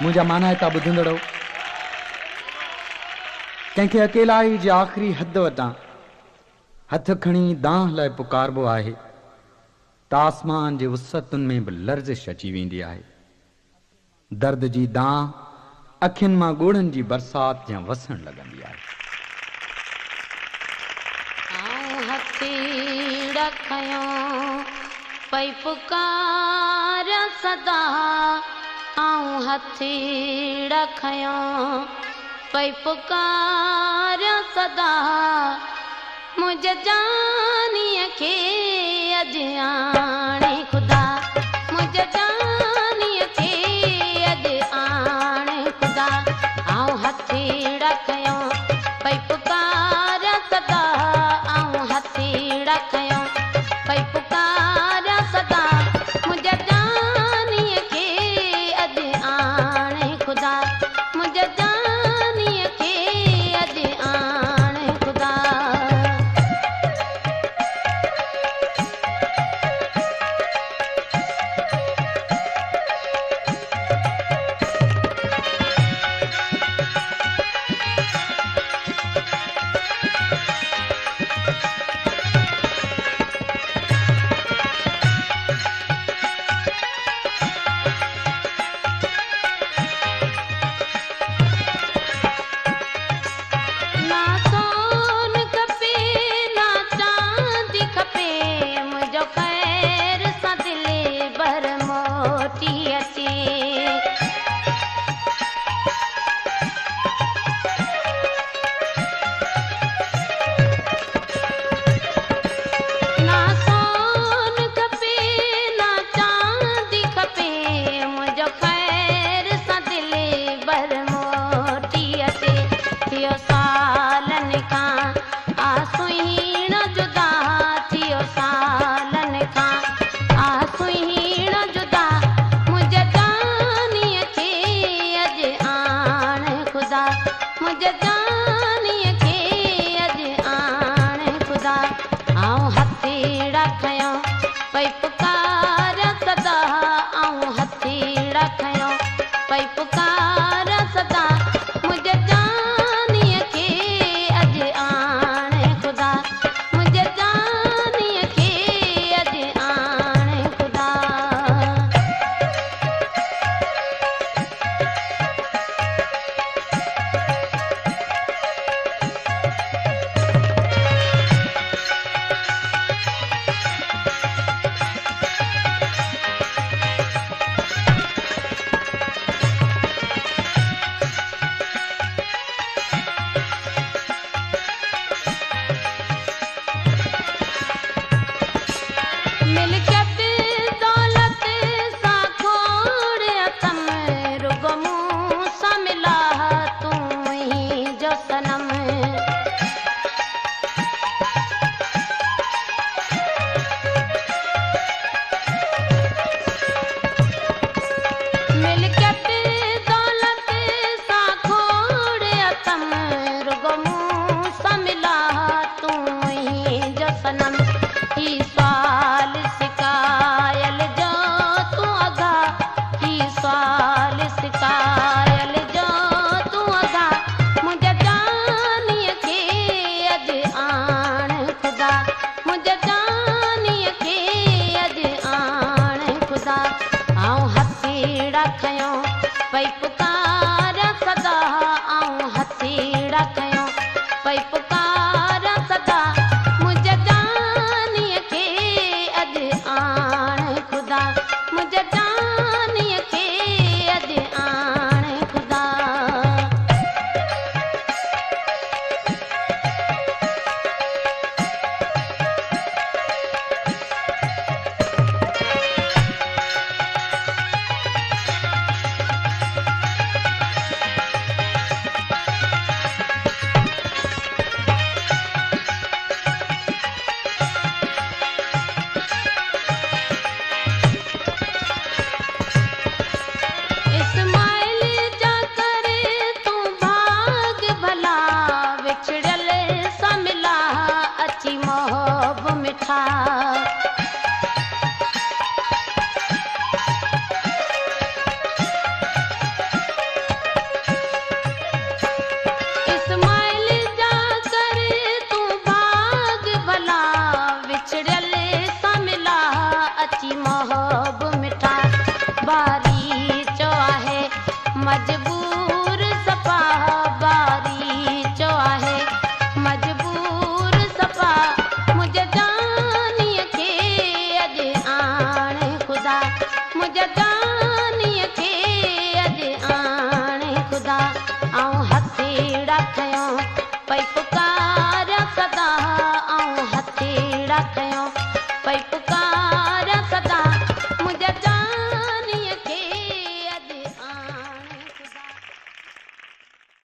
मुझा माना है ता बुधंदड़ो कंहिंखे अकेलाई जे आख़िरी हद वटां हथ खणी दांह लाइ पुकारबो आहे त आसमान जे वसतुनि में बि लर्ज़िश अची वेंदी आहे। दर्द जी दांह अखियुनि मां ॻोढ़नि जी बरसात या वसण लॻंदी आहे। पई पुकार सदा आऊं हथी रखियो पई पुकार सदा मुझे जानीअ खे अॼु आणे खुदा मुझे जानीअ खे अॼु आणे खुदा आऊं हथी रखियो पई पुकार सदा आऊं हथी रखियो पई पुकार सदा मुझे जानीअ खे अॼु आणे खुदा मुझे जानीअ खे अॼु आणे खुदा। मुझे जानीअ खे अॼु आणे खुदा आऊं हथी रखियो पई पुकार सदा आऊं हथी रखियो पई पुकार सदा मुझे जानीअ खे अॼु आणे खुदा मुझे जानीअ खे अॼु आणे खुदा। मिल्कियत दौलत सां खोड़ अथम रुगो मूं सां मिला तूं ही जो सनम मिल्कियत दौलत सां खोड़ अथम रुगो मूं सां मिला तूं ही जो सनम ही सवाल सिकायल जो तूं अगा ही सवाल सिकायल जो तूं अगा मुझे जानीअ खे अॼु आणे खुदा मुझे जानीअ खे अॼु आणे खुदा आऊं हथी रखियो पई पुकार सदा आऊं हथी रखियो पई पुकार सदा मुझे जानीअ खे अॼु आणे खुदा मुझे जानीअ खे अॼु आणे खुदा। हो